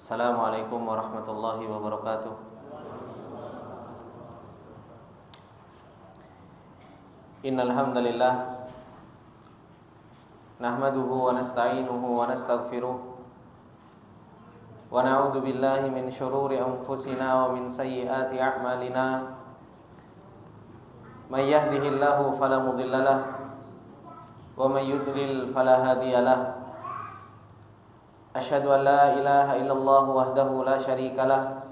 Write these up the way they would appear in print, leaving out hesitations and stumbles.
Assalamualaikum warahmatullahi wabarakatuh. Innal hamdalillah nahmaduhu wa nasta'inuhu wa nastaghfiruh wa na'udzu billahi min shururi anfusina wa min sayyiati a'malina. May yahdihillahu fala mudhillalah wa may yudlil fala hadiyalah. Asyhadu an la ilaha illallah wahdahu la syarikalah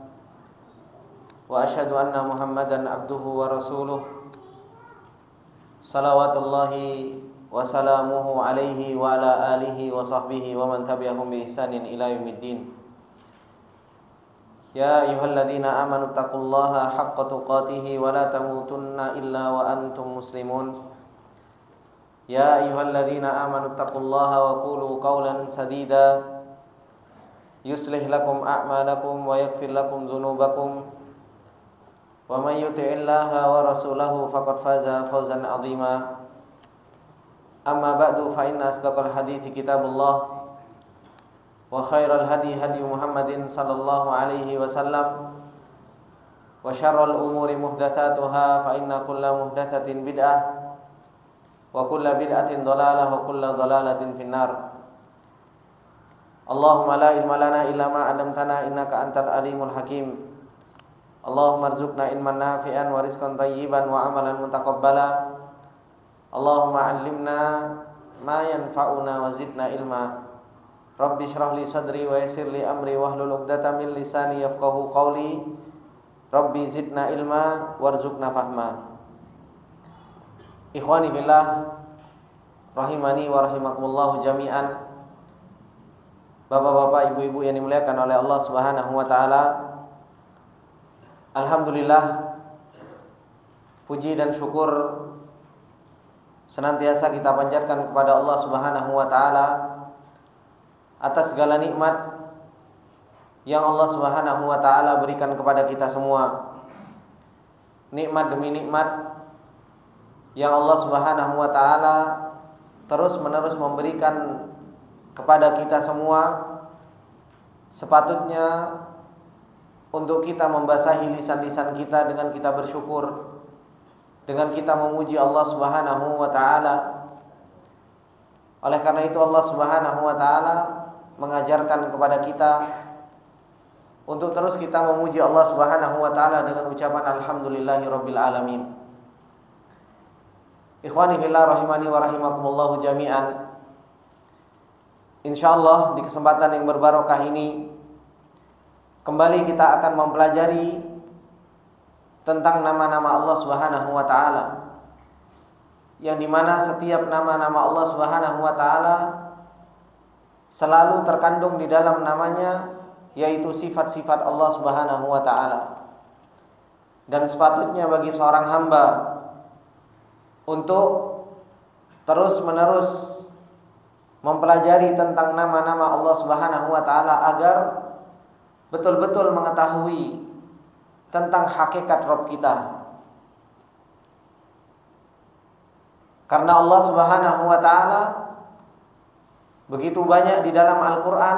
wa asyhadu anna Muhammadan abduhu wa rasuluh. Salawatullahi wa salamuhu alaihi wa ala alihi wa sahbihi wa man tabi'ahum bi ihsanin ila yaumiddin. Ya ayyuhalladzina amanu taqullaha haqqa tuqatih wa la tamutunna illa wa antum muslimun. Ya ayyuhalladzina amanu taqullaha wa qulu qawlan sadida yuslih lakum a'malakum wa yaghfir lakum dzunubakum wa may yuti'illaha wa rasulahu faqad faza fawzan 'azima. Amma ba'du, fa inna asdaqal hadithi kitabullah wa khairal hadi hadi Muhammadin sallallahu alaihi wasallam wa syarral umuri muhdatsatuha fa inna kulla muhdatsatin bid'ah wa kulla bid'atin dhalalah wa kulla dhalalatin finnar. Allahumma la ilma lana illa ma 'allamtana innaka antal alimul hakim. Allahumma arzuqna ilman nafi'an wa rizqan thayyiban wa amalan mutaqabbala. Allahumma 'allimna ma yanfa'una wa zidna ilma. Rabbi shrah li sadri wa yassir li amri wahlul 'uqdatam min lisani yafqahu qawli. Rabbi zidna ilma warzuqna fahma. Ikhwani fillah, rahimani wa rahimakumullah jami'an. Bapak-bapak, ibu-ibu yang dimuliakan oleh Allah Subhanahu wa taala. Alhamdulillah, puji dan syukur senantiasa kita panjatkan kepada Allah Subhanahu wa taala atas segala nikmat yang Allah Subhanahu wa taala berikan kepada kita semua. Nikmat demi nikmat yang Allah Subhanahu wa taala terus-menerus memberikan kepada kita semua. Sepatutnya untuk kita membasahi lisan-lisan kita dengan kita bersyukur, dengan kita memuji Allah Subhanahu wa taala. Oleh karena itu Allah Subhanahu wa taala mengajarkan kepada kita untuk terus kita memuji Allah Subhanahu wa taala dengan ucapan alhamdulillahirabbil alamin. Ikhwani fillah rahimani wa rahimakumullah jami'an. Insyaallah di kesempatan yang berbarokah ini kembali kita akan mempelajari tentang nama-nama Allah Subhanahu wa taala, yang dimana setiap nama-nama Allah Subhanahu wa taala selalu terkandung di dalam namanya, yaitu sifat-sifat Allah Subhanahu wa taala. Dan sepatutnya bagi seorang hamba untuk terus-menerus mempelajari tentang nama-nama Allah Subhanahu wa taala agar betul-betul mengetahui tentang hakikat Rabb kita. Karena Allah Subhanahu wa taala begitu banyak di dalam Al-Qur'an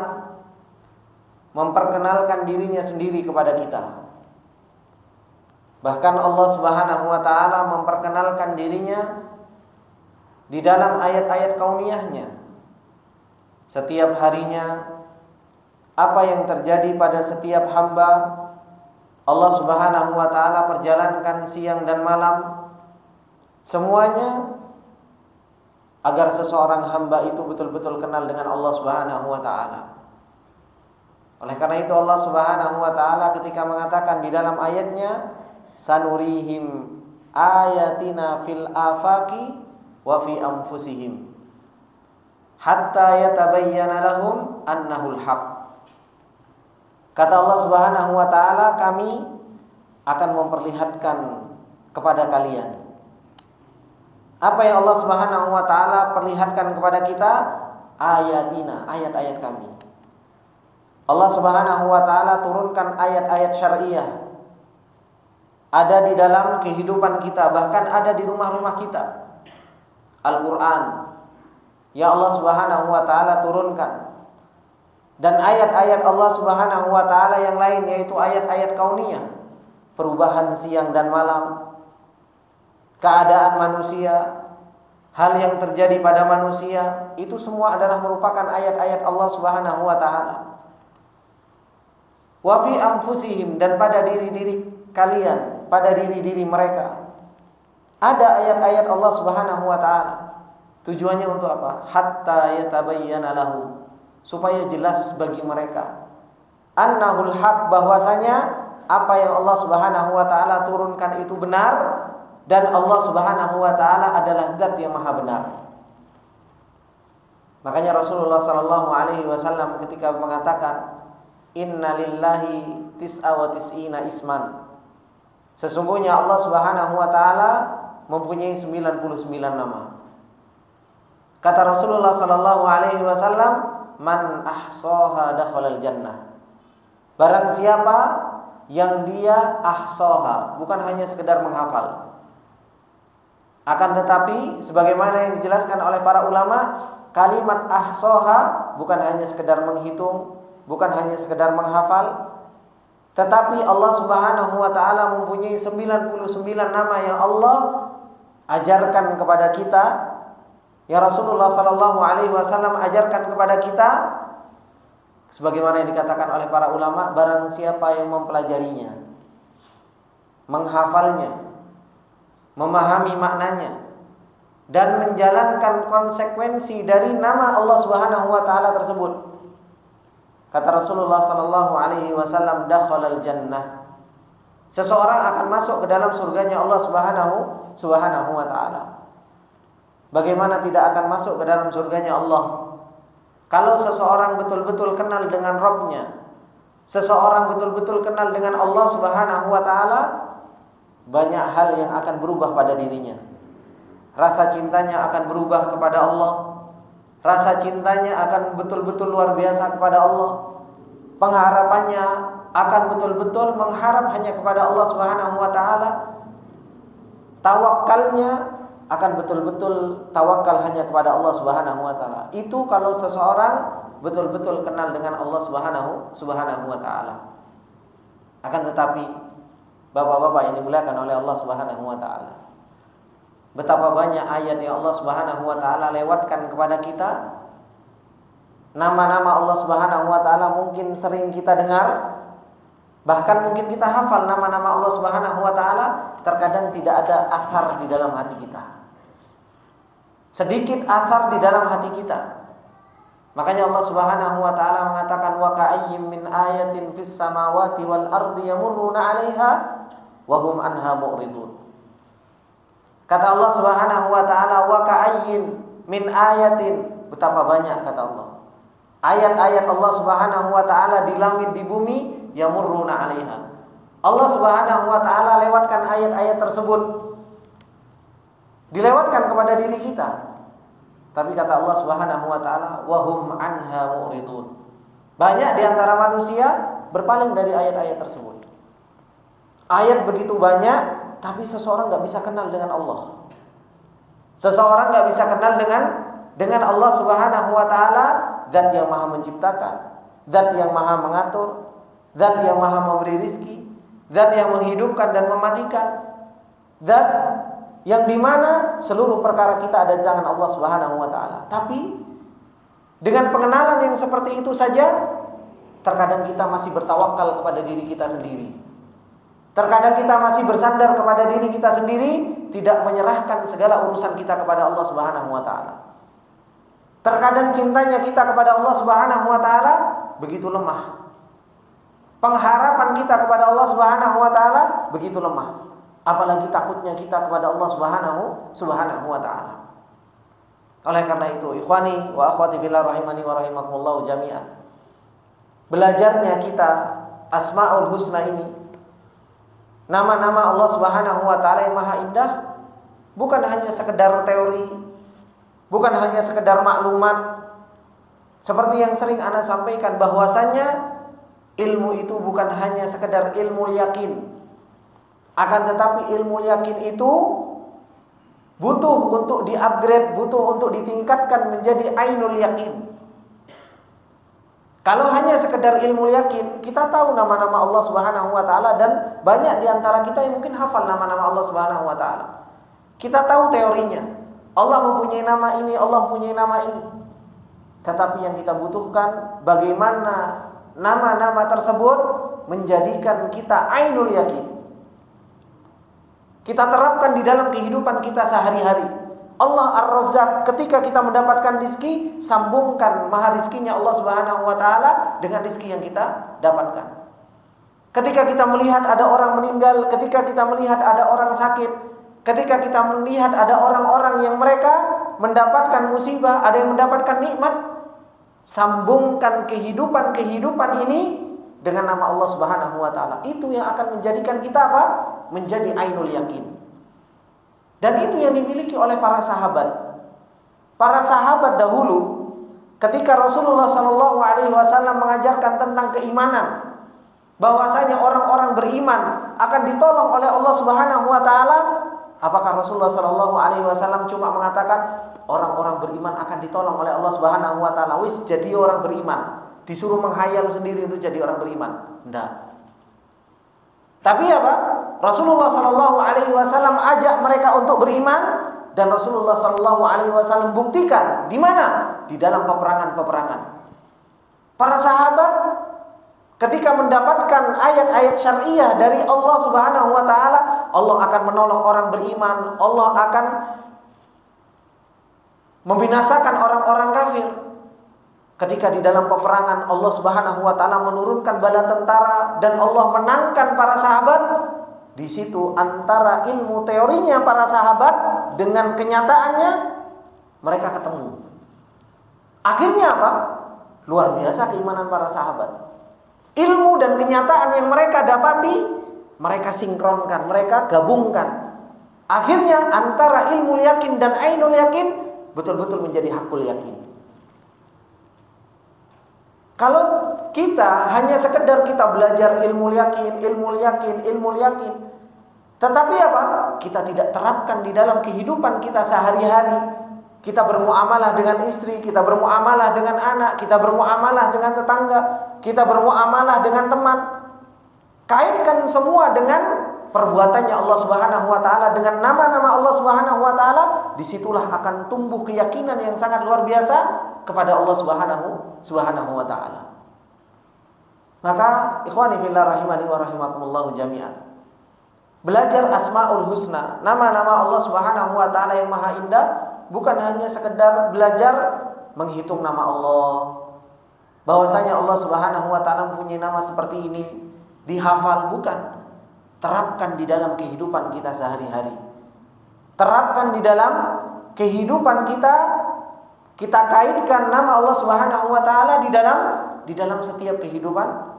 memperkenalkan dirinya sendiri kepada kita. Bahkan Allah Subhanahu wa taala memperkenalkan dirinya di dalam ayat-ayat kauniyahnya. Setiap harinya, apa yang terjadi pada setiap hamba, Allah Subhanahu wa taala perjalankan siang dan malam, semuanya agar seseorang hamba itu betul-betul kenal dengan Allah Subhanahu wa taala. Oleh karena itu Allah Subhanahu wa taala ketika mengatakan di dalam ayatnya, sanurihim ayatina fil afaqi wa fi anfusihim hatta yatabayyana lahum annahul haq. Kata Allah Subhanahu wa taala, kami akan memperlihatkan kepada kalian apa yang Allah Subhanahu wa taala perlihatkan kepada kita, ayatina, ayat-ayat kami. Allah Subhanahu wa taala turunkan ayat-ayat syariah ada di dalam kehidupan kita, bahkan ada di rumah-rumah kita. Al-Qur'an ya Allah Subhanahu wa taala turunkan dan ayat-ayat Allah Subhanahu wa taala yang lain, yaitu ayat-ayat kauniyah, perubahan siang dan malam, keadaan manusia, hal yang terjadi pada manusia, itu semua adalah merupakan ayat-ayat Allah Subhanahu wa taala. Wa fi anfusihim, dan pada diri-diri kalian, pada diri-diri mereka ada ayat-ayat Allah Subhanahu wa taala. Tujuannya untuk apa? Hatta yatabayyana lahum, supaya jelas bagi mereka, annahul haq, bahwasanya apa yang Allah Subhanahu wa taala turunkan itu benar, dan Allah Subhanahu wa taala adalah zat yang maha benar. Makanya Rasulullah sallallahu alaihi wasallam ketika mengatakan innalillahi tis'a wa tis'ina isman, sesungguhnya Allah Subhanahu wa taala mempunyai 99 nama. Kata Rasulullah sallallahu alaihi wasallam, man ahsaha dakhalal jannah. Barang siapa yang dia ahsaha, bukan hanya sekedar menghafal, akan tetapi sebagaimana yang dijelaskan oleh para ulama, kalimat ahsaha bukan hanya sekedar menghitung, bukan hanya sekedar menghafal, tetapi Allah Subhanahu wa taala mempunyai 99 nama yang Allah ajarkan kepada kita, yang Rasulullah sallallahu alaihi wasallam ajarkan kepada kita, sebagaimana yang dikatakan oleh para ulama, barang siapa yang mempelajarinya, menghafalnya, memahami maknanya, dan menjalankan konsekuensi dari nama Allah Subhanahu wa taala tersebut, kata Rasulullah sallallahu alaihi wasallam, dakhalal jannah. Seseorang akan masuk ke dalam surganya Allah Subhanahu wa taala. Bagaimana tidak akan masuk ke dalam surganya Allah? Kalau seseorang betul-betul kenal dengan Rabb-nya, seseorang betul-betul kenal dengan Allah Subhanahu wa taala, banyak hal yang akan berubah pada dirinya. Rasa cintanya akan berubah kepada Allah. Rasa cintanya akan betul-betul luar biasa kepada Allah. Pengharapannya akan betul-betul mengharap hanya kepada Allah Subhanahu wa taala. Tawakalnya akan betul-betul tawakal hanya kepada Allah Subhanahu wa taala. Itu kalau seseorang betul-betul kenal dengan Allah Subhanahu wa taala. Akan tetapi Bapak-bapak yang dimuliakan oleh Allah Subhanahu wa taala, betapa banyak ayat yang Allah Subhanahu wa taala lewatkan kepada kita. Nama-nama Allah Subhanahu wa taala mungkin sering kita dengar, bahkan mungkin kita hafal nama-nama Allah Subhanahu wa taala, terkadang tidak ada athar di dalam hati kita. Sedikit athar di dalam hati kita. Makanya Allah Subhanahu wa taala mengatakan, wa ka'ayyim min ayatin fis samawati wal ardi yamurruna 'alaiha wa hum anha mu'ridun. Kata Allah Subhanahu wa taala, wa ka'ayyin min ayatin, betapa banyak kata Allah, ayat-ayat Allah Subhanahu wa taala di langit di bumi, yamurruna 'alaiha. Allah Subhanahu wa taala lewatkan ayat-ayat tersebut, dilewatkan kepada diri kita. Tapi kata Allah Subhanahu wa taala, wa hum anha mu'ridun. Banyak di antara manusia berpaling dari ayat-ayat tersebut. Ayat begitu banyak, tapi seseorang enggak bisa kenal dengan Allah. Seseorang enggak bisa kenal dengan Allah Subhanahu wa taala, zat yang Maha menciptakan, zat yang Maha mengatur, zat yang Maha memberi rizki, zat yang menghidupkan dan mematikan, zat yang dimana seluruh perkara kita ada di tangan Allah Subhanahu wa taala. Tapi dengan pengenalan yang seperti itu saja, terkadang kita masih bertawakal kepada diri kita sendiri. Terkadang kita masih bersandar kepada diri kita sendiri, tidak menyerahkan segala urusan kita kepada Allah Subhanahu wa taala. Terkadang cintanya kita kepada Allah Subhanahu wa taala begitu lemah. Pengharapan kita kepada Allah Subhanahu wa taala begitu lemah. Apalagi takutnya kita kepada Allah Subhanahu wa taala. Oleh karena itu, ikhwani wa akhwati fillah rahimani wa rahimakumullah jami'an, belajarnya kita Asmaul Husna ini, nama-nama Allah Subhanahu wa taala yang maha indah, bukan hanya sekedar teori, bukan hanya sekedar maklumat. Seperti yang sering ana sampaikan, bahwasannya ilmu itu bukan hanya sekedar ilmu yakin. Akan tetapi ilmu yakin itu butuh untuk di-upgrade, butuh untuk ditingkatkan menjadi ainul yakin. Kalau hanya sekedar ilmu yakin, kita tahu nama-nama Allah Subhanahu wa taala dan banyak di antara kita yang mungkin hafal nama-nama Allah Subhanahu wa taala. Kita tahu teorinya. Allah mempunyai nama ini, Allah mempunyai nama ini. Tetapi yang kita butuhkan bagaimana nama-nama tersebut menjadikan kita ainul yakin. Kita terapkan di dalam kehidupan kita sehari-hari. Allah Ar-Razzaq, ketika kita mendapatkan rizki, sambungkan maha rizkinya Allah Subhanahu wa taala dengan rizki yang kita dapatkan. Ketika kita melihat ada orang meninggal, ketika kita melihat ada orang sakit, ketika kita melihat ada orang-orang yang mereka mendapatkan musibah, ada yang mendapatkan nikmat, sambungkan kehidupan ini dengan nama Allah Subhanahu wa taala. Itu yang akan menjadikan kita apa? Menjadi ainul yakin. Dan itu yang dimiliki oleh para sahabat. Para sahabat dahulu, ketika Rasulullah SAW mengajarkan tentang keimanan, bahwasanya orang-orang beriman akan ditolong oleh Allah Subhanahu wa taala, apakah Rasulullah SAW cuma mengatakan orang-orang beriman akan ditolong oleh Allah Subhanahu wa taala, wis jadi orang beriman, disuruh menghayal sendiri untuk jadi orang beriman? Enggak. Tapi apa? Rasulullah SAW ajak mereka untuk beriman, dan Rasulullah SAW buktikan di mana? Di dalam peperangan-peperangan. Para sahabat ketika mendapatkan ayat-ayat syariah dari Allah Subhanahu wa taala, Allah akan menolong orang beriman, Allah akan membinasakan orang-orang kafir. Ketika di dalam peperangan Allah Subhanahu wa taala menurunkan bala tentara dan Allah menangkan para sahabat, di situ antara ilmu teorinya para sahabat dengan kenyataannya mereka ketemu. Akhirnya apa? Luar biasa keimanan para sahabat. Ilmu dan kenyataan yang mereka dapati, mereka sinkronkan, mereka gabungkan. Akhirnya antara ilmu yakin dan ainul yakin betul-betul menjadi hakul yakin. Kalau kita hanya sekedar kita belajar ilmu yakin, tetapi apa? Kita tidak terapkan di dalam kehidupan kita sehari-hari. Kita bermuamalah dengan istri, kita bermuamalah dengan anak, kita bermuamalah dengan tetangga, kita bermuamalah dengan teman. Kaitkan semua dengan perbuatannya Allah Subhanahu wa taala, dengan nama-nama Allah Subhanahu wa taala, disitulah akan tumbuh keyakinan yang sangat luar biasa kepada Allah Subhanahu wa taala. Maka ikhwani fillah rahimani wa rahimakumullah jami'an, belajar Asmaul Husna, nama-nama Allah Subhanahu wa taala yang maha indah, bukan hanya sekedar belajar menghitung nama Allah, bahwasanya Allah Subhanahu wa taala mempunyai nama seperti ini, dihafal, bukan. Terapkan di dalam kehidupan kita sehari-hari. Terapkan di dalam kehidupan kita. Kita kaitkan nama Allah Subhanahu wa taala di dalam setiap kehidupan,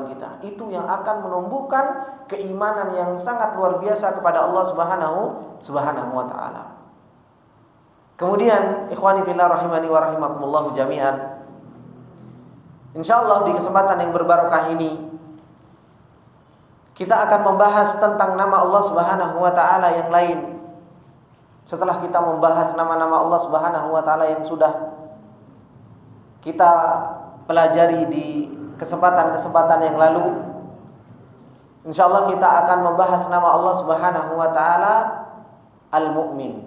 kita. Itu yang akan menumbuhkan keimanan yang sangat luar biasa kepada Allah Subhanahu wa taala. Kemudian ikhwani fillah rahimani wa rahimakumullah jami'an, insyaallah di kesempatan yang berbarokah ini kita akan membahas tentang nama Allah Subhanahu wa taala yang lain. Setelah kita membahas nama-nama Allah Subhanahu wa taala yang sudah kita pelajari di kesempatan-kesempatan yang lalu, insyaallah kita akan membahas nama Allah Subhanahu wa taala Al-Mu'min.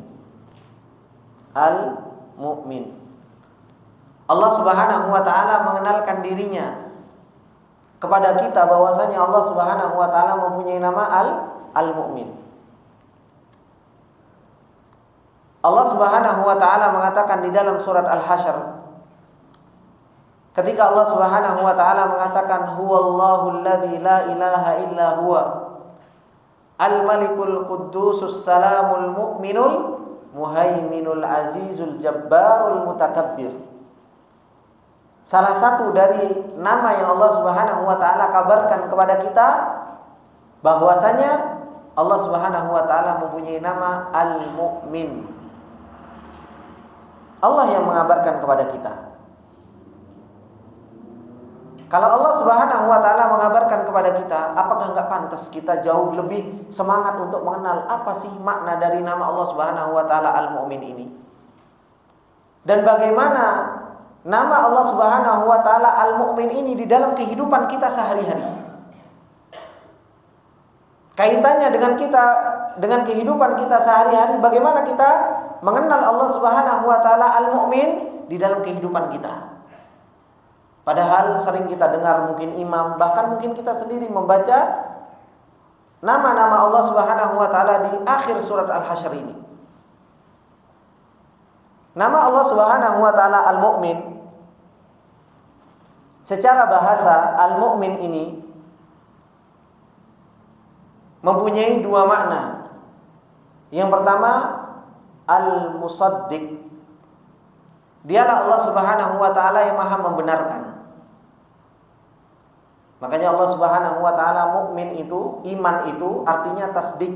Al-Mu'min. Allah Subhanahu wa taala mengenalkan dirinya kepada kita bahwasanya Allah Subhanahu wa taala mempunyai nama Al-Mu'min. Allah Subhanahu wa taala mengatakan di dalam surat Al-Hasyr, ketika Allah Subhanahu wa taala mengatakan huwallahu alladzi la ilaha illa huwa al-malikul quddusus salamul mu'minul muhaiminul azizul jabbarul mutakabbir. Salah satu dari nama yang Allah Subhanahu wa taala kabarkan kepada kita bahwasanya Allah Subhanahu wa taala mempunyai nama Al-Mu'min. Allah yang mengabarkan kepada kita. Kalau Allah Subhanahu wa taala mengabarkan kepada kita, apakah enggak pantas kita jauh lebih semangat untuk mengenal apa sih makna dari nama Allah Subhanahu wa taala Al-Mu'min ini? Dan bagaimana nama Allah Subhanahu wa taala Al-Mu'min ini di dalam kehidupan kita sehari-hari. Kaitannya dengan kehidupan kita sehari-hari, bagaimana kita mengenal Allah Subhanahu wa taala Al-Mu'min di dalam kehidupan kita. Padahal sering kita dengar mungkin imam, bahkan mungkin kita sendiri membaca nama-nama Allah Subhanahu wa taala di akhir surat Al-Hasyr ini. Nama Allah Subhanahu wa taala Al-Mu'min, secara bahasa Al-Mu'min ini mempunyai dua makna. Yang pertama, Al-Musaddiq. Dialah Allah Subhanahu wa taala yang Maha membenarkan. Makanya Allah Subhanahu wa taala mukmin itu, iman itu artinya tasdik.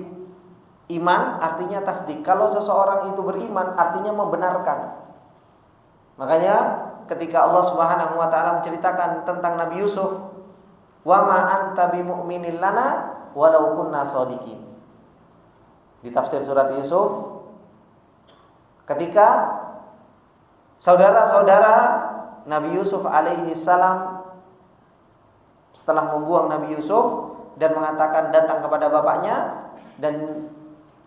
Iman artinya tasdik. Kalau seseorang itu beriman artinya membenarkan. Makanya ketika Allah Subhanahu wa taala menceritakan tentang Nabi Yusuf, "Wa ma anta bimu'minin lana walau kunna shadiqin." Di tafsir surat Yusuf, ketika saudara-saudara Nabi Yusuf alaihi salam setelah membuang Nabi Yusuf dan mengatakan datang kepada bapaknya, dan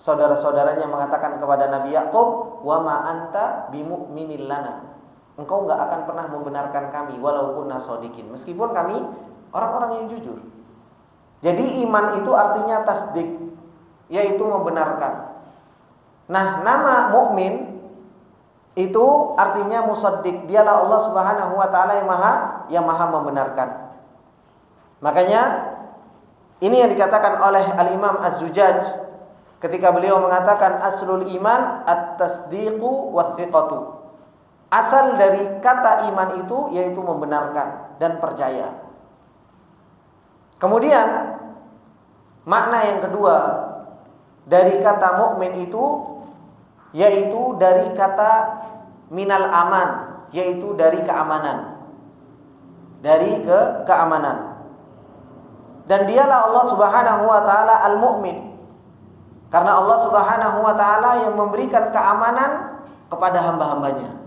saudara-saudaranya mengatakan kepada Nabi Yakub, "Wa ma anta bimu'minin lana." Engkau enggak akan pernah membenarkan kami walaupun shadiqin, meskipun kami orang-orang yang jujur. Jadi iman itu artinya tasdik, yaitu membenarkan. Nah, nama mukmin itu artinya musaddiq. Dialah Allah Subhanahu wa taala yang maha membenarkan. Makanya ini yang dikatakan oleh Al-Imam Az-Zujaj ketika beliau mengatakan aslul iman at-tasdiqu wath-thiqatu. Asal dari kata iman itu yaitu membenarkan dan percaya. Kemudian makna yang kedua dari kata mukmin itu yaitu dari kata minal aman, yaitu dari keamanan. Dari keamanan. Dan dialah Allah Subhanahu wa taala Al-Mu'min. Karena Allah Subhanahu wa taala yang memberikan keamanan kepada hamba-hambanya.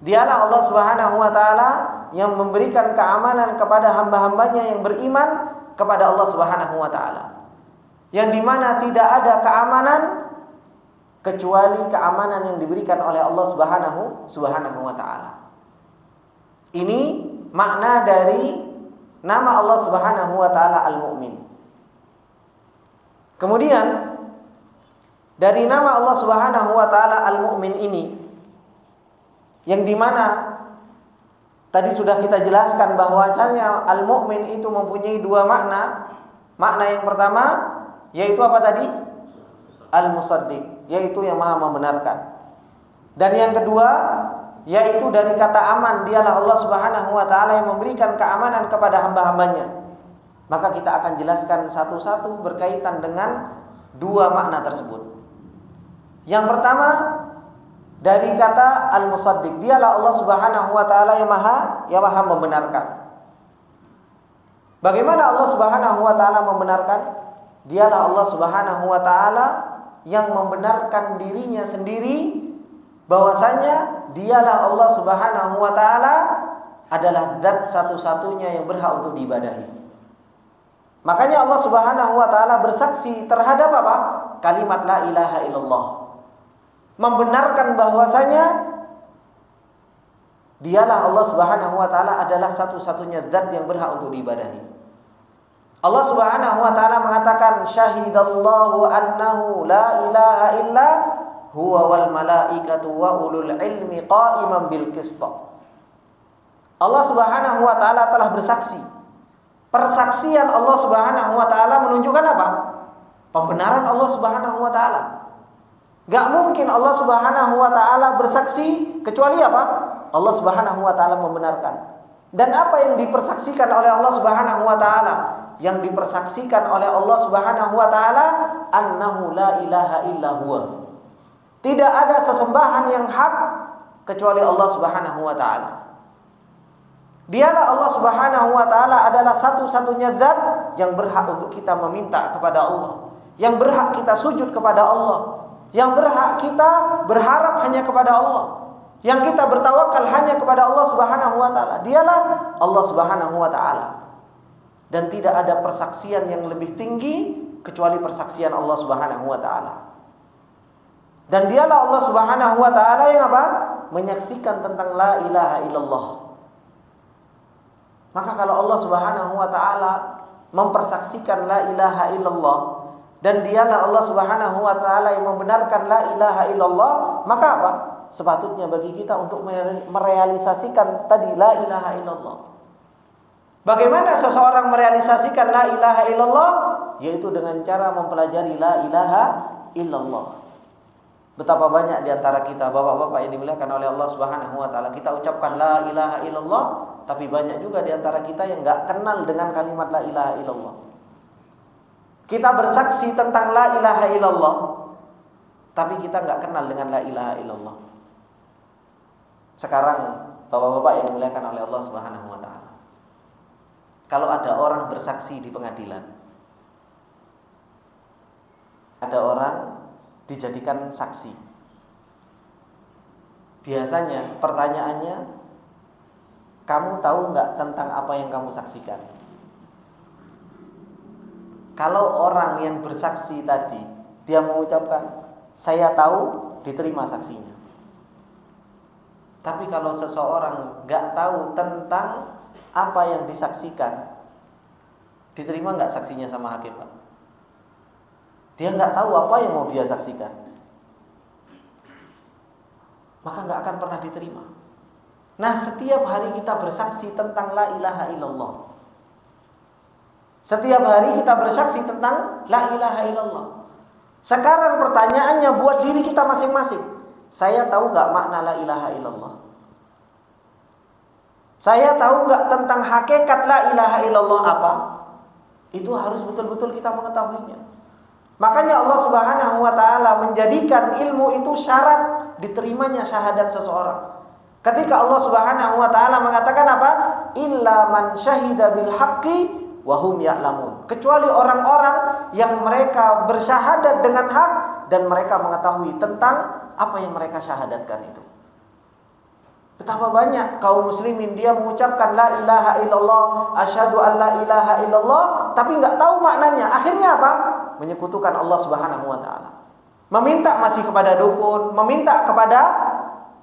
Dialah Allah Subhanahu wa taala yang memberikan keamanan kepada hamba-hambanya yang beriman kepada Allah Subhanahu wa taala. Yang dimana tidak ada keamanan kecuali keamanan yang diberikan oleh Allah Subhanahu wa taala. Ini makna dari nama Allah Subhanahu wa taala Al-Mu'min. Kemudian dari nama Allah Subhanahu wa taala Al-Mu'min ini, yang dimana tadi sudah kita jelaskan bahwasanya Al-Mu'min itu mempunyai dua makna. Makna yang pertama yaitu apa tadi? Al-Musaddiq, yaitu yang maha membenarkan. Dan yang kedua yaitu dari kata aman, dialah Allah Subhanahu wa taala yang memberikan keamanan kepada hamba-hambanya. Maka kita akan jelaskan satu-satu berkaitan dengan dua makna tersebut. Yang pertama dari kata Al-Musaddiq, dialah Allah Subhanahu wa taala yang maha membenarkan. Bagaimana Allah Subhanahu wa taala membenarkan? Dialah Allah Subhanahu wa taala yang membenarkan dirinya sendiri bahwasanya dialah Allah Subhanahu wa taala adalah zat satu-satunya yang berhak untuk diibadahi. Makanya Allah Subhanahu wa taala bersaksi terhadap apa? Kalimat la ilaha illallah. Membenarkan bahwasanya dialah Allah Subhanahu wa taala adalah satu-satunya zat yang berhak untuk diibadahi. Allah Subhanahu wa taala mengatakan syahidallahu annahu la ilaha illa huwa wal malaikatu wa ulul ilmi qa'iman bil qist. Allah Subhanahu wa taala telah bersaksi. Persaksian Allah Subhanahu wa taala menunjukkan apa? Pembenaran Allah Subhanahu wa taala. Gak mungkin Allah Subhanahu wa taala bersaksi kecuali apa? Allah Subhanahu wa taala membenarkan. Dan apa yang dipersaksikan oleh Allah Subhanahu wa taala? Yang dipersaksikan oleh Allah Subhanahu wa taala annahu la ilaha illa huwa. Tidak ada sesembahan yang hak kecuali Allah Subhanahu wa taala. Dialah Allah Subhanahu wa taala adalah satu-satunya zat yang berhak untuk kita meminta kepada Allah, yang berhak kita sujud kepada Allah, yang berhak kita berharap hanya kepada Allah, Yang kita bertawakal hanya kepada Allah Subhanahu wa taala. Dialah Allah Subhanahu wa taala. Dan tidak ada persaksian yang lebih tinggi kecuali persaksian Allah Subhanahu wa taala. Dan dialah Allah Subhanahu wa taala yang apa? Menyaksikan tentang la ilaha illallah. Maka kalau Allah Subhanahu wa taala mempersaksikan la ilaha illallah dan dialah Allah Subhanahu wa taala yang membenarkan la ilaha illallah, maka apa? Sepatutnya bagi kita untuk merealisasikan tadi la ilaha illallah. Bagaimana seseorang merealisasikan la ilaha illallah? Yaitu dengan cara mempelajari la ilaha illallah. Betapa banyak di antara kita, bapak-bapak yang dimuliakan oleh Allah Subhanahu wa taala, kita ucapkan la ilaha illallah, tapi banyak juga di antara kita yang enggak kenal dengan kalimat la ilaha illallah. Kita bersaksi tentang la ilaha illallah, tapi kita enggak kenal dengan la ilaha illallah. Sekarang bapak-bapak yang dimuliakan oleh Allah Subhanahu wa taala, kalau ada orang bersaksi di pengadilan, ada orang dijadikan saksi, biasanya pertanyaannya, kamu tahu nggak tentang apa yang kamu saksikan? Kalau orang yang bersaksi tadi dia mengucapkan saya tahu, diterima saksinya. Tapi kalau seseorang nggak tahu tentang apa yang disaksikan, diterima nggak saksinya sama hakim, Pak? Dia nggak tahu apa yang mau dia saksikan, maka nggak akan pernah diterima. Nah, setiap hari kita bersaksi tentang la ilaha illallah. Setiap hari kita bersaksi tentang la ilaha illallah. Sekarang pertanyaannya buat diri kita masing-masing. Saya tahu nggak makna la ilaha illallah? Saya tahu nggak tentang hakikat la ilaha illallah apa? Itu harus betul-betul kita mengetahuinya. Makanya Allah Subhanahu wa taala menjadikan ilmu itu syarat diterimanya syahadat seseorang. Ketika Allah Subhanahu wa taala mengatakan apa? Illa man syahida bil haqqi wa hum ya'lamun. Kecuali orang-orang yang mereka bersyahadat dengan hak dan mereka mengetahui tentang apa yang mereka syahadatkan itu. Betapa banyak kaum muslimin dia mengucapkan la ilaha illallah, asyhadu an la ilaha illallah, tapi enggak tahu maknanya. Akhirnya apa? Menyekutukan Allah Subhanahu wa taala. Meminta masih kepada dukun, meminta kepada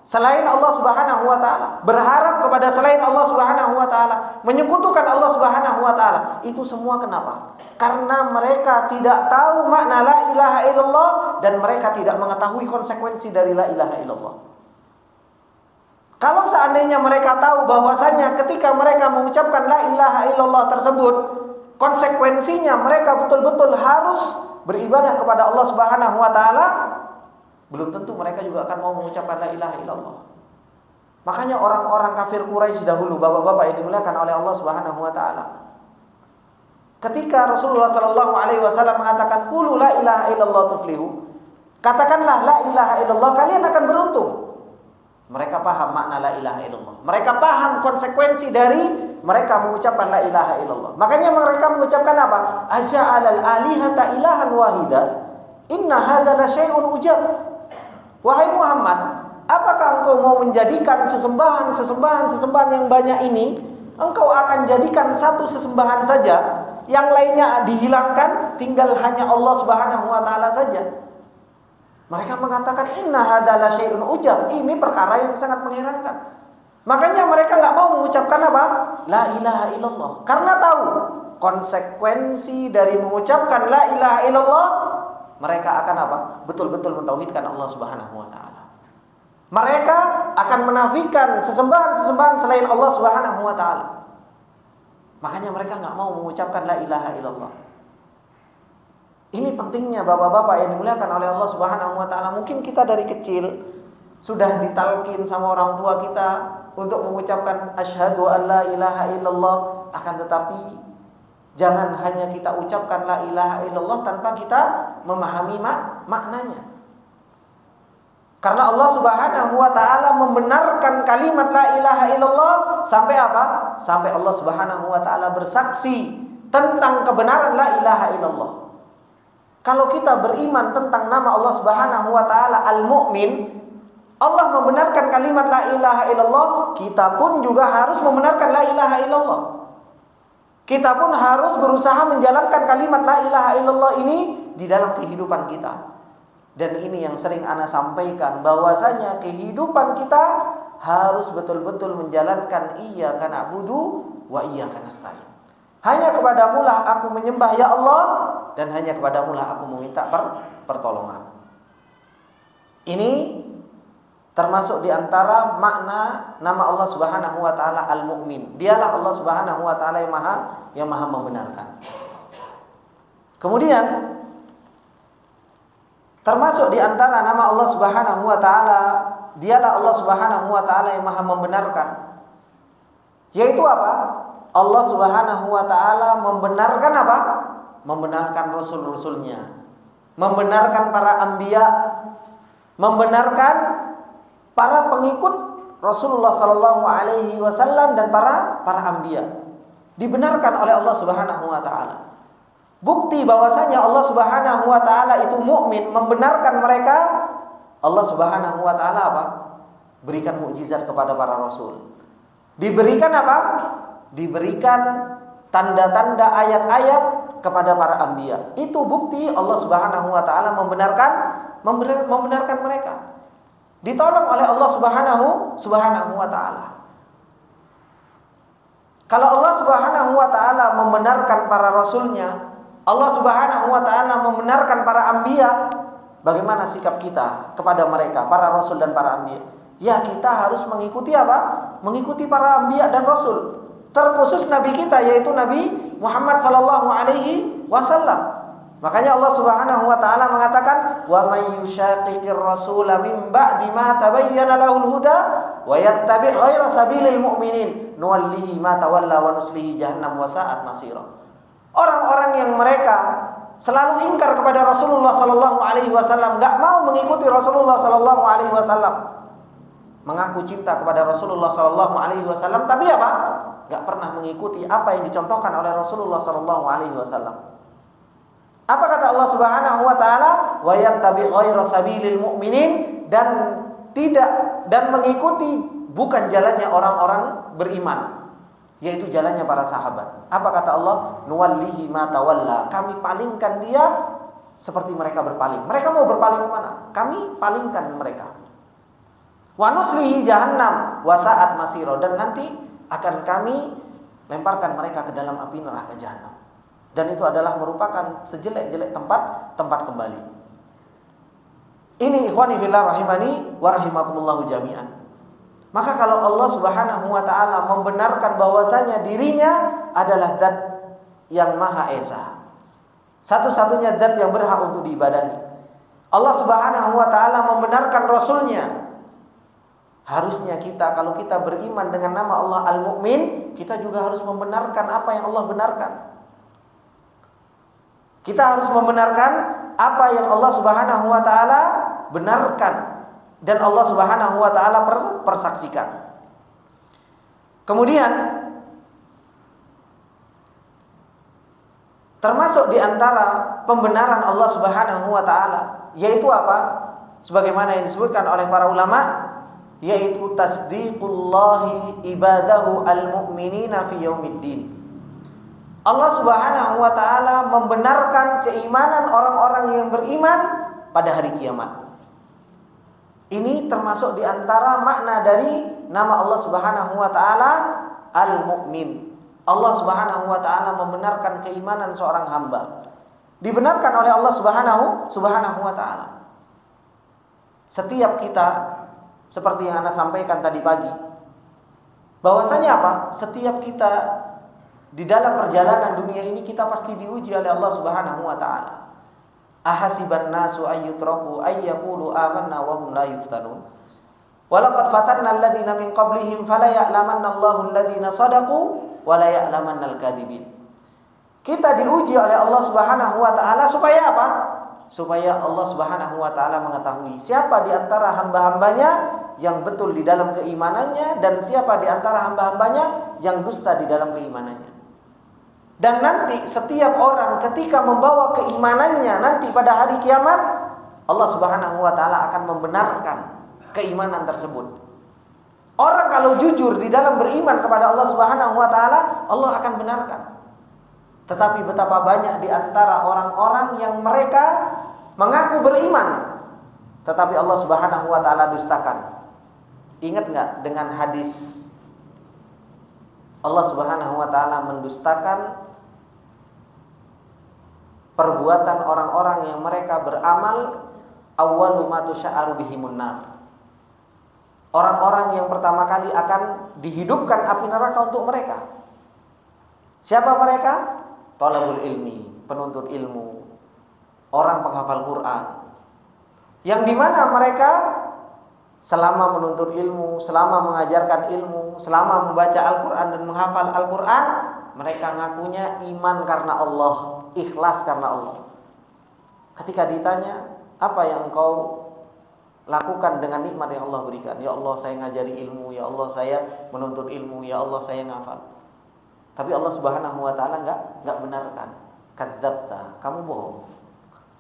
selain Allah Subhanahu wa taala, berharap kepada selain Allah Subhanahu wa taala, menyekutukan Allah Subhanahu wa taala. Itu semua kenapa? Karena mereka tidak tahu makna la ilaha illallah dan mereka tidak mengetahui konsekuensi dari la ilaha illallah. Kalau seandainya mereka tahu bahwasanya ketika mereka mengucapkan la ilaha illallah tersebut, konsekuensinya mereka betul-betul harus beribadah kepada Allah Subhanahu wa taala, belum tentu mereka juga akan mau mengucapkan la ilaha illallah. Makanya orang-orang kafir Quraisy dahulu, bapak-bapak yang dimuliakan oleh Allah Subhanahu wa taala, ketika Rasulullah sallallahu alaihi wasallam mengatakan qulu la ilaha illallah tuflihu, katakanlah la ilaha illallah, kalian akan beruntung. Mereka paham makna la ilaha illallah. Mereka paham konsekuensi dari mereka mengucapkan la ilaha illallah. Makanya mereka mengucapkan apa? Aja'alal alihata ilahan wahida. Inna hadza la syai'un ujab. Wahai Muhammad, apakah engkau mau menjadikan sesembahan yang banyak ini, engkau akan jadikan satu sesembahan saja, yang lainnya dihilangkan, tinggal hanya Allah Subhanahu wa taala saja? Mereka mengatakan inna hadza la syai'un ujab. Ini perkara yang sangat mengherankan. Makanya mereka enggak mau mengucapkan apa? La ilaha illallah. Karena tahu konsekuensi dari mengucapkan la ilaha illallah, mereka akan apa? Betul-betul mentauhidkan Allah Subhanahu wa taala. Mereka akan menafikan sesembahan-sesembahan selain Allah Subhanahu wa taala. Makanya mereka enggak mau mengucapkan la ilaha illallah. Ini pentingnya bapak-bapak yang dimuliakan oleh Allah Subhanahu wa taala. Mungkin kita dari kecil sudah ditalkin sama orang tua kita untuk mengucapkan asyhadu an la ilaha illallah, akan tetapi jangan hanya kita ucapkan la ilaha illallah tanpa kita memahami maknanya. Karena Allah Subhanahu wa taala membenarkan kalimat la ilaha illallah sampai apa? Sampai Allah Subhanahu wa taala bersaksi tentang kebenaran la ilaha illallah. Kalau kita beriman tentang nama Allah Subhanahu wa taala Al-Mu'min, Allah membenarkan kalimat la ilaha illallah, kita pun juga harus membenarkan la ilaha illallah. Kita pun harus berusaha menjalankan kalimat la ilaha illallah ini di dalam kehidupan kita. Dan ini yang sering ana sampaikan, bahwasanya kehidupan kita harus betul-betul menjalankan iyyaka na'budu wa iyyaka nasta'in. Hanya kepadamu lah aku menyembah ya Allah, dan hanya kepadamu lah aku meminta pertolongan. Ini termasuk di antara makna nama Allah Subhanahu wa taala Al-Mu'min. Dialah Allah Subhanahu wa taala yang maha membenarkan. Kemudian termasuk di antara nama Allah Subhanahu wa taala, dialah Allah Subhanahu wa taala yang maha membenarkan. Yaitu apa? Allah Subhanahu wa taala membenarkan apa? Membenarkan rasul-rasulnya, membenarkan para anbiya, membenarkan para pengikut Rasulullah sallallahu alaihi wasallam dan para anbiya. Dibenarkan oleh Allah Subhanahu wa taala. Bukti bahwasanya Allah Subhanahu wa taala itu mukmin, membenarkan mereka. Allah Subhanahu wa taala apa? Berikan mukjizat kepada para rasul. Diberikan apa? Diberikan tanda-tanda ayat-ayat kepada para anbiya. Itu bukti Allah Subhanahu wa taala membenarkan mereka. Ditolong oleh Allah Subhanahu wa taala. Kalau Allah Subhanahu wa taala membenarkan para rasulnya, Allah Subhanahu wa taala membenarkan para anbiya, bagaimana sikap kita kepada mereka, para rasul dan para anbiya? Ya, kita harus mengikuti apa? Mengikuti para anbiya dan rasul. Terkhusus nabi kita, yaitu Nabi Muhammad sallallahu alaihi wasallam. Makanya Allah Subhanahu wa taala mengatakan, "Wa may yushaqiqir rasula min ba'di ma tabayyana lahul huda wa yattabi' ghaira sabilil mu'minin nuwallihi ma tawalla wa nuslihi jahannam wa sa'at masira." Orang-orang yang mereka selalu ingkar kepada Rasulullah sallallahu alaihi wasallam, enggak mau mengikuti Rasulullah sallallahu alaihi wasallam, mengaku cinta kepada Rasulullah sallallahu alaihi wasallam, tapi apa? Enggak pernah mengikuti apa yang dicontohkan oleh Rasulullah sallallahu alaihi wasallam. Apa kata Allah Subhanahu wa taala? Wa yattabi' ghaira sabilil mu'minin, dan mengikuti bukan jalannya orang-orang beriman, yaitu jalannya para sahabat. Apa kata Allah? Nuwallihi ma tawalla. Kami palingkan dia seperti mereka berpaling. Mereka mau berpaling kemana? Kami palingkan mereka. Wa nuslihi jahannam wa sa'at masira, dan nanti akan kami lemparkan mereka ke dalam api neraka jahanam. Dan itu adalah merupakan sejelek-jelek tempat kembali. Ini ikhwani fillah rahimani wa rahimakumullahu jami'an. Maka kalau Allah Subhanahu wa taala membenarkan bahwasanya dirinya adalah zat yang maha esa, satu-satunya zat yang berhak untuk diibadahi. Allah Subhanahu wa taala membenarkan rasulnya. Harusnya kita, kalau kita beriman dengan nama Allah Al-Mu'min, kita juga harus membenarkan apa yang Allah benarkan. Kita harus membenarkan apa yang Allah Subhanahu wa taala benarkan dan Allah Subhanahu wa taala persaksikan. Kemudian termasuk di antara pembenaran Allah Subhanahu wa taala, yaitu apa? Sebagaimana yang disebutkan oleh para ulama, yaitu tasdiqullahi ibadahu al-mu'minina fi yaumiddin. Allah Subhanahu wa taala membenarkan keimanan orang-orang yang beriman pada hari kiamat. Ini termasuk di antara makna dari nama Allah Subhanahu wa taala Al-Mu'min. Allah Subhanahu wa taala membenarkan keimanan seorang hamba. Dibenarkan oleh Allah Subhanahu wa taala. Setiap kita, seperti yang Anda sampaikan tadi pagi, bahwasanya apa? Setiap kita di dalam perjalanan dunia ini kita pasti diuji oleh Allah Subhanahu wa taala. Ahasiban nasu ayyutraku ayyaqulu amanna wa hum la yuftanun. Walaqad fatanna alladziina min qablihim fala ya'lamanna Allahu alladziina shadaqu wa la ya'lamanna al-kadzibin. Kita diuji oleh Allah Subhanahu wa taala supaya apa? Supaya Allah Subhanahu wa taala mengetahui siapa di antara hamba-hambanya yang betul di dalam keimanannya dan siapa di antara hamba-hambanya yang dusta di dalam keimanannya. Dan nanti setiap orang ketika membawa keimanannya nanti pada hari kiamat, Allah Subhanahu wa taala akan membenarkan keimanan tersebut. Orang kalau jujur di dalam beriman kepada Allah Subhanahu wa taala, Allah akan benarkan. Tetapi betapa banyak di antara orang-orang yang mereka mengaku beriman, tetapi Allah Subhanahu wa taala dustakan. Ingat enggak dengan hadis Allah Subhanahu wa taala mendustakan perbuatan orang-orang yang mereka beramal awwalu ma tusya'aru bihimun nar. Orang-orang yang pertama kali akan dihidupkan api neraka untuk mereka. Siapa mereka? Thalabul ilmi, penuntut ilmu, orang penghafal Quran. Yang dimana mereka selama menuntut ilmu, selama mengajarkan ilmu, selama membaca Al-Quran dan menghafal Al-Quran, mereka ngakunya iman karena Allah, ikhlas karena Allah. Ketika ditanya, apa yang engkau lakukan dengan nikmat yang Allah berikan? Ya Allah, saya ngajari ilmu, ya Allah, saya menuntut ilmu, ya Allah, saya ngafal. Tapi Allah Subhanahu wa taala enggak benarkan. Kadzabta, kamu bohong.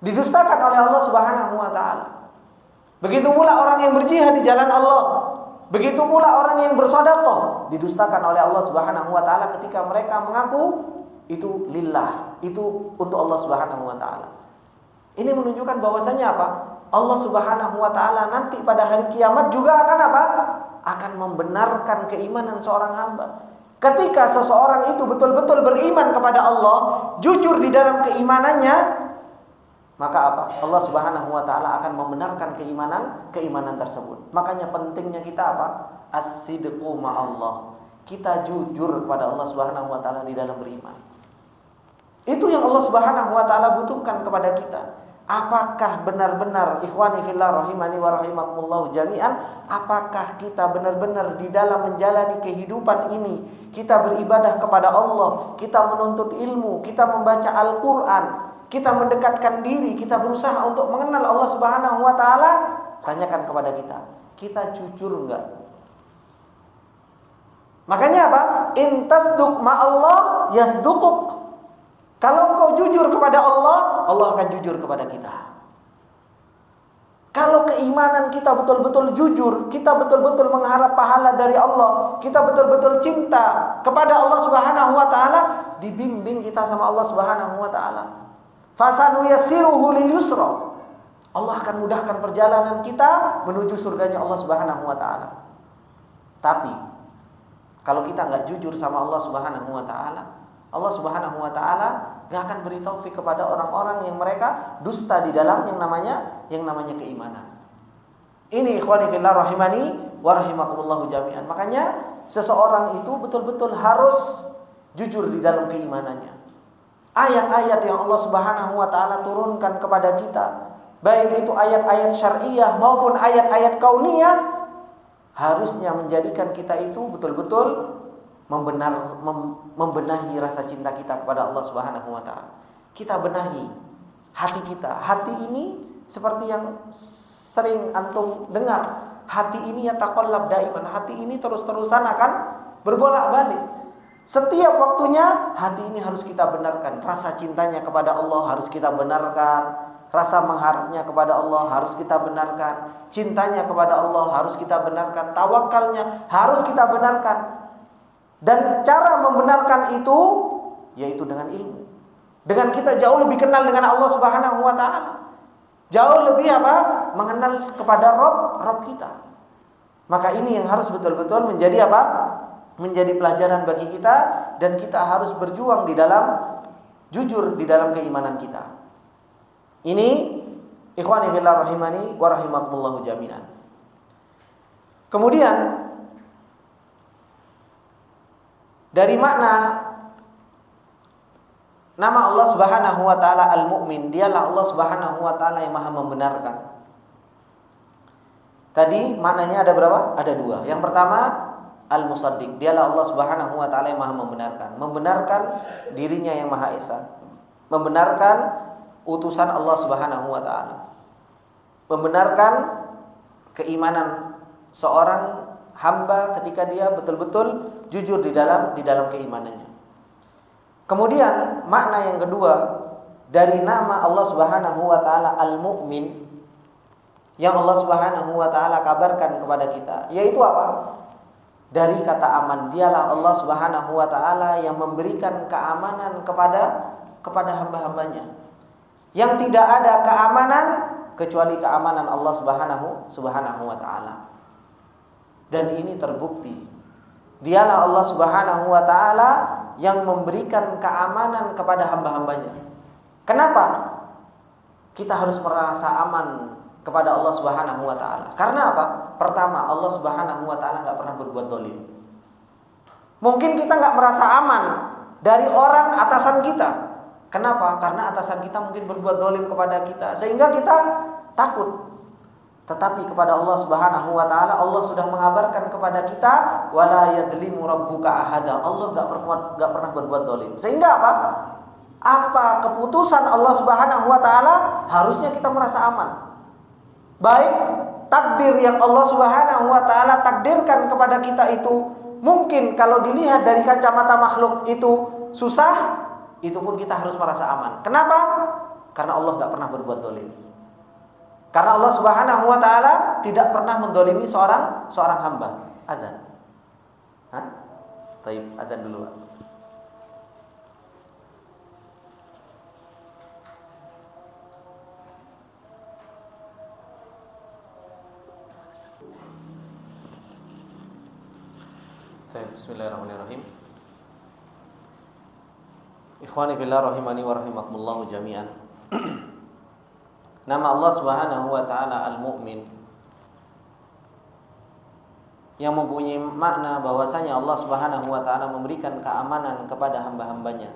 Didustakan oleh Allah Subhanahu wa taala. Begitu pula orang yang berjihad di jalan Allah. Begitu pula orang yang bersedekah, didustakan oleh Allah Subhanahu wa taala ketika mereka mengaku itu lillah, itu untuk Allah Subhanahu wa taala. Ini menunjukkan bahwasanya apa? Allah Subhanahu wa taala nanti pada hari kiamat juga akan apa? Akan membenarkan keimanan seorang hamba. Ketika seseorang itu betul-betul beriman kepada Allah, jujur di dalam keimanannya, maka apa? Allah Subhanahu wa taala akan membenarkan keimanan tersebut. Makanya pentingnya kita apa? As-sidqu ma'allah. Kita jujur kepada Allah Subhanahu wa taala di dalam beriman. Itu yang Allah Subhanahu wa taala butuhkan kepada kita. Apakah benar-benar ikhwani fillah rahimani wa rahimakumullah jami'an, apakah kita benar-benar di dalam menjalani kehidupan ini kita beribadah kepada Allah, kita menuntut ilmu, kita membaca Al-Qur'an, kita mendekatkan diri, kita berusaha untuk mengenal Allah Subhanahu wa taala? Tanyakan kepada kita jujur enggak? Makanya apa? In tasduq ma'allah yasduquk. Kalau engkau jujur kepada Allah, Allah akan jujur kepada kita. Kalau keimanan kita betul-betul jujur, kita betul-betul mengharap pahala dari Allah, kita betul-betul cinta kepada Allah Subhanahu wa taala, dibimbing kita sama Allah Subhanahu wa taala. Fasanuyassiruhu lil yusra. Allah akan mudahkan perjalanan kita menuju surganya Allah Subhanahu wa taala. Tapi kalau kita enggak jujur sama Allah Subhanahu wa taala, Allah Subhanahu wa taala enggak akan beri taufik kepada orang-orang yang mereka dusta di dalam yang namanya keimanan. Ini ikhwani fillah rahimani wa rahimakumullah jami'an. Makanya seseorang itu betul-betul harus jujur di dalam keimanannya. Ayat-ayat yang Allah Subhanahu wa taala turunkan kepada kita, baik itu ayat-ayat syariah maupun ayat-ayat kauniyah, harusnya menjadikan kita itu betul-betul membenahi rasa cinta kita kepada Allah Subhanahu wa taala. Kita benahi hati kita. Hati ini seperti yang sering antum dengar, hati ini yataqallab daiman. Hati ini terus-terusan akan berbolak-balik. Setiap waktunya hati ini harus kita benarkan. Rasa cintanya kepada Allah harus kita benarkan. Rasa mengharapnya kepada Allah harus kita benarkan. Cintanya kepada Allah harus kita benarkan. Tawakalnya harus kita benarkan. Dan cara membenarkan itu yaitu dengan ilmu. Dengan kita jauh lebih kenal dengan Allah Subhanahu wa taala. Jauh lebih apa? Mengenal kepada Rabb kita. Maka ini yang harus betul-betul menjadi apa? Menjadi pelajaran bagi kita, dan kita harus berjuang di dalam jujur di dalam keimanan kita. Ini ikhwani fillah rahimani wa rahimakumullah jami'an. Kemudian dari makna nama Allah Subhanahu wa taala Al-Mu'min, dialah Allah Subhanahu wa taala yang Maha membenarkan. Tadi maknanya ada berapa? Ada dua. Yang pertama Al-Musaddiq, dialah Allah Subhanahu wa taala yang Maha membenarkan. Membenarkan dirinya yang Maha Esa. Membenarkan utusan Allah Subhanahu wa taala. Membenarkan keimanan seorang hamba ketika dia betul-betul jujur di dalam keimanannya. Kemudian makna yang kedua dari nama Allah Subhanahu wa taala Al-Mu'min, yang Allah Subhanahu wa taala kabarkan kepada kita, yaitu apa? Dari kata aman. Dialah Allah Subhanahu wa taala yang memberikan keamanan kepada hamba-hambanya. Yang tidak ada keamanan kecuali keamanan Allah Subhanahu wa taala. Dan ini terbukti. Dialah Allah Subhanahu wa taala yang memberikan keamanan kepada hamba-hambanya. Kenapa kita harus merasa aman kepada Allah Subhanahu wa taala? Karena apa? Pertama, Allah Subhanahu wa taala enggak pernah berbuat zalim. Mungkin kita enggak merasa aman dari orang atasan kita. Kenapa? Karena atasan kita mungkin berbuat zalim kepada kita sehingga kita takut. Tetapi kepada Allah Subhanahu wa taala, Allah sudah mengabarkan kepada kita, wala yadlimu rabbuka ahada. Allah enggak pernah berbuat zalim. Sehingga apa? Apa keputusan Allah Subhanahu wa taala harusnya kita merasa aman. Baik takdir yang Allah Subhanahu wa taala takdirkan kepada kita itu mungkin kalau dilihat dari kacamata makhluk itu susah, itu pun kita harus merasa aman. Kenapa? Karena Allah enggak pernah berbuat zalim. Karena Allah Subhanahu wa taala tidak pernah mendolimi seorang hamba. Adzan. Hah? Baik, adzan dulu. Bismillahirrahmanirrahim. Ikhwani fillah rahimani wa rahimakumullah jami'an. Nama Allah Subhanahu wa taala Al-Mu'min yang mempunyai makna bahwasanya Allah Subhanahu wa taala memberikan keamanan kepada hamba-hambanya.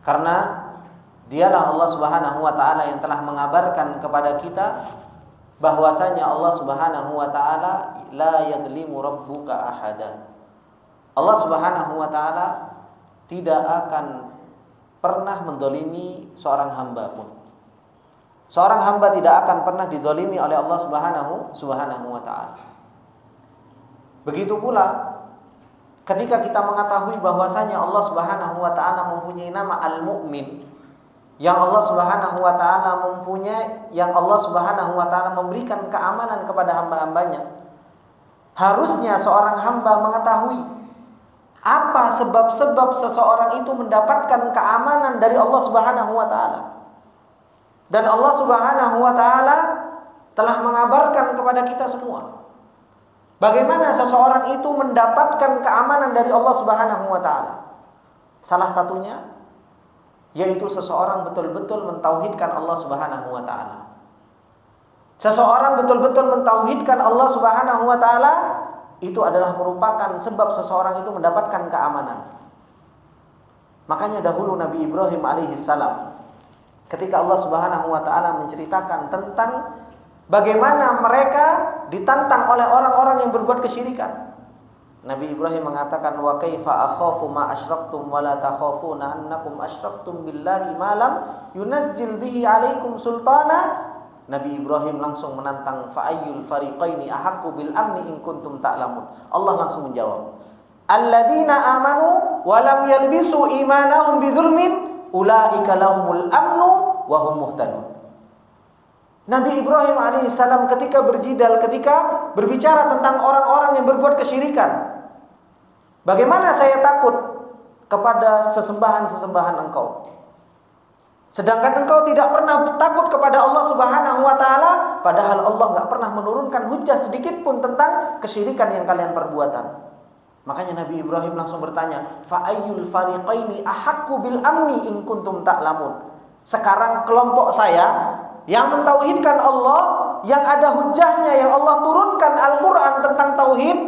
Karena dialah Allah Subhanahu wa taala yang telah mengabarkan kepada kita bahwasanya Allah Subhanahu wa taala la yadlimu rabbuka ahada. Allah Subhanahu wa taala tidak akan pernah mendolimi seorang hamba pun. Seorang hamba tidak akan pernah didolimi oleh Allah Subhanahu wa ta'ala. Begitu pula ketika kita mengetahui bahwasanya Allah Subhanahu wa ta'ala mempunyai nama Al-Mu'min, yang Allah Subhanahu wa ta'ala memberikan keamanan kepada hamba-hambanya. Harusnya seorang hamba mengetahui apa sebab-sebab seseorang itu mendapatkan keamanan dari Allah Subhanahu wa ta'ala. Dan Allah Subhanahu wa ta'ala telah mengabarkan kepada kita semua bagaimana seseorang itu mendapatkan keamanan dari Allah Subhanahu wa ta'ala. Salah satunya yaitu seseorang betul-betul mentauhidkan Allah Subhanahu wa ta'ala. Seseorang betul-betul mentauhidkan Allah Subhanahu wa ta'ala, itu adalah merupakan sebab seseorang itu mendapatkan keamanan. Makanya dahulu Nabi Ibrahim alaihissalam, ketika Allah Subhanahu wa ta'ala menceritakan tentang bagaimana mereka ditantang oleh orang-orang yang berbuat kesyirikan, Nabi Ibrahim mengatakan, wa kaifa akhafu ma asyraktum wa la takhafuna annakum asyraktum billahi ma lam yunazzil bihi alaikum sultana. Nabi Ibrahim langsung menantang, fa ayyul fariqaini ahaqqu bil amni in kuntum ta'lamun. Allah langsung menjawab, alladzina amanu wa lam yalbisu imanahum bidzulmin ulaika lahumul amnu wa hum muhtadun. Nabi Ibrahim alaihissalam ketika berjidal, ketika berbicara tentang orang-orang yang berbuat kesyirikan, bagaimana saya takut kepada sesembahan-sesembahan engkau, sedangkan engkau tidak pernah takut kepada Allah Subhanahu wa ta'ala, padahal Allah enggak pernah menurunkan hujjah sedikit pun tentang kesyirikan yang kalian perbuatan. Makanya Nabi Ibrahim langsung bertanya, fa ayyul fariqaini ahaqqu bil amni in kuntum ta'lamun. Sekarang kelompok saya yang mentauhidkan Allah, yang ada hujjahnya, yang Allah turunkan Al-Quran tentang tauhid,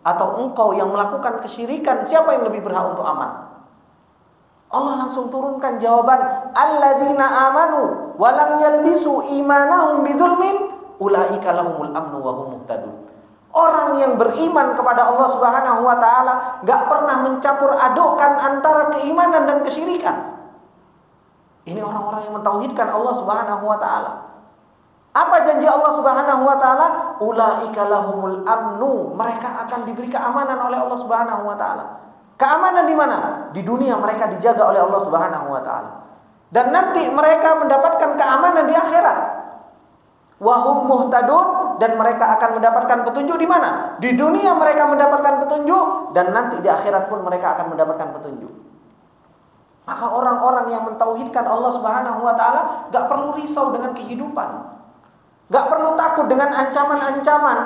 atau engkau yang melakukan kesyirikan, siapa yang lebih berhak untuk aman? Allah langsung turunkan jawaban, alladzina amanu wa lam yalbisu imanahum bidzulmin ulaika lahumul amnu wa hum muhtadun. Orang yang beriman kepada Allah Subhanahu wa taala enggak pernah mencampur adukkan antara keimanan dan kesyirikan. Ini orang-orang yang mentauhidkan Allah Subhanahu wa taala. Apa janji Allah Subhanahu wa taala? Ulaika lahumul amnu, mereka akan diberi keamanan oleh Allah Subhanahu wa taala. Keamanan di mana? Di dunia mereka dijaga oleh Allah Subhanahu wa taala. Dan nanti mereka mendapatkan keamanan di akhirat. Wahum muhtadun, dan mereka akan mendapatkan petunjuk di mana? Di dunia mereka mendapatkan petunjuk, dan nanti di akhirat pun mereka akan mendapatkan petunjuk. Maka orang-orang yang mentauhidkan Allah Subhanahu wa taala enggak perlu risau dengan kehidupan. Enggak perlu takut dengan ancaman-ancaman,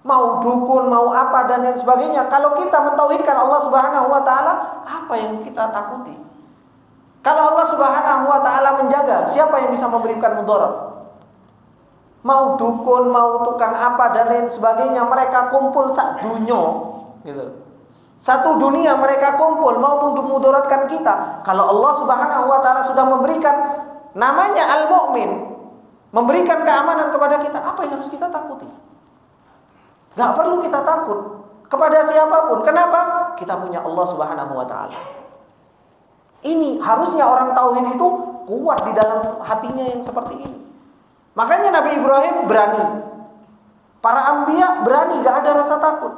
mau dukun, mau apa dan lain sebagainya. Kalau kita mentauhidkan Allah Subhanahu wa taala, apa yang kita takuti? Kalau Allah Subhanahu wa taala menjaga, siapa yang bisa memberikan mudarat? Mau dukun, mau tukang apa dan lain sebagainya, mereka kumpul sak dunyo gitu. Satu dunia mereka kumpul mau mudaratkan kita. Kalau Allah Subhanahu wa taala sudah memberikan namanya Al-Mu'min, memberikan keamanan kepada kita, apa yang harus kita takuti? Gak perlu kita takut kepada siapapun. Kenapa? Kita punya Allah Subhanahu wa taala. Ini harusnya orang tauhid itu kuat di dalam hatinya yang seperti ini. Makanya Nabi Ibrahim berani. Para anbiya berani, gak ada rasa takut.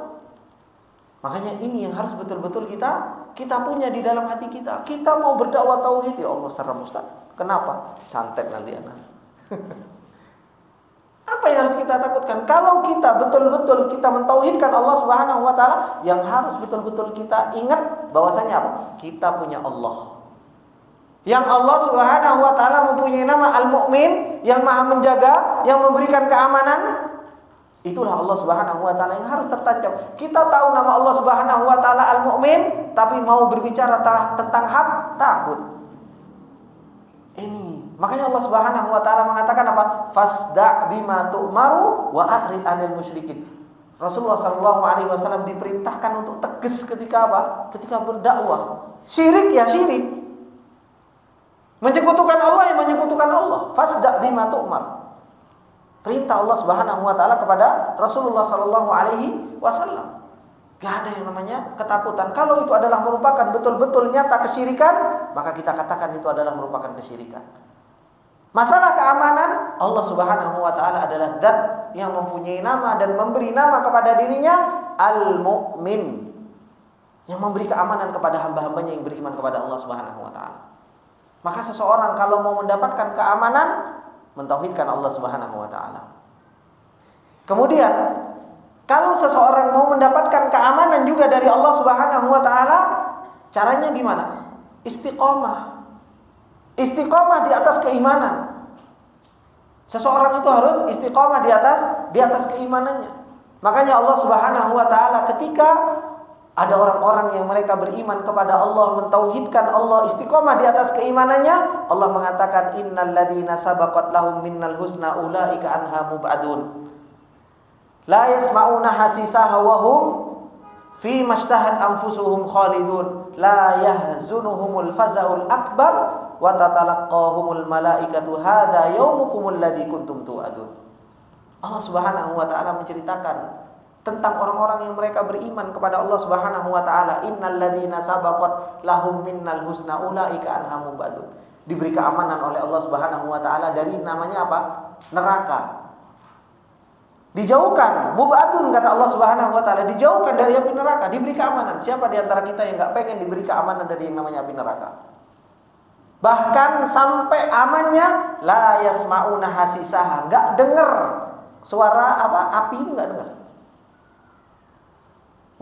Makanya ini yang harus betul-betul kita punya di dalam hati kita. Kita mau berdakwah tauhid, ya Allah serem Ustaz. Kenapa? Santet nanti anak. Apa yang harus kita takutkan? Kalau kita betul-betul kita mentauhidkan Allah Subhanahu wa taala, yang harus betul-betul kita ingat bahwasanya apa? Kita punya Allah. Yang Allah Subhanahu wa taala mempunyai nama Al-Mu'min, yang Maha menjaga, yang memberikan keamanan. Itulah Allah Subhanahu wa taala yang harus tertancap. Kita tahu nama Allah Subhanahu wa taala Al-Mu'min, tapi mau berbicara tentang hak, takut. Ini, makanya Allah Subhanahu wa taala mengatakan apa? Fasda' bima tu'maru wa a'rid 'anil musyrikin. Rasulullah sallallahu alaihi wasallam diperintahkan untuk tegas ketika apa? Ketika berdakwah. Syirik ya syirik. Menyekutukan Allah yang menyekutukan Allah. Fasda' bima tu'mar. Perintah Allah Subhanahu wa taala kepada Rasulullah sallallahu alaihi wasallam. Gak ada yang namanya ketakutan. Kalau itu adalah merupakan betul-betul nyata kesyirikan, maka kita katakan itu adalah merupakan kesyirikan. Masalah keamanan, Allah Subhanahu wa taala adalah zat yang mempunyai nama dan memberi nama kepada dirinya Al-Mu'min, yang memberi keamanan kepada hamba-hambanya yang beriman kepada Allah Subhanahu wa taala. Maka seseorang kalau mau mendapatkan keamanan, mentauhidkan Allah Subhanahu wa taala. Kemudian, kalau seseorang mau mendapatkan keamanan juga dari Allah Subhanahu wa taala, caranya gimana? Istiqomah. Istiqomah di atas keimanan. Seseorang itu harus istiqomah di atas keimanannya. Makanya Allah Subhanahu wa taala ketika ada orang-orang yang mereka beriman kepada Allah, mentauhidkan Allah, istiqomah di atas keimanannya, Allah mengatakan innal ladzina sabaqat lahum minnal husna ulaika anha mubadun. La yasma'una hasisaha wa hum fi mashtahat anfusuhum khalidun. La yahzunuhumul faza'ul akbar wa tatalaqahumul malaikatu hadza yaumukumul ladzi kuntum tu'adun. Allah Subhanahu wa taala menceritakan tentang orang-orang yang mereka beriman kepada Allah Subhanahu wa taala. Innal ladzina sabaqat lahum minnal husna ulaika anha mubadun. Diberi keamanan oleh Allah Subhanahu wa taala dari namanya apa? Neraka. Dijauhkan, mubadun kata Allah Subhanahu wa taala, dijauhkan dari api neraka, diberi keamanan. Siapa di antara kita yang enggak pengen diberi keamanan dari yang namanya api neraka? Bahkan sampai amannya la yasmauna hasisaha, enggak dengar suara apa? Api itu enggak dengar.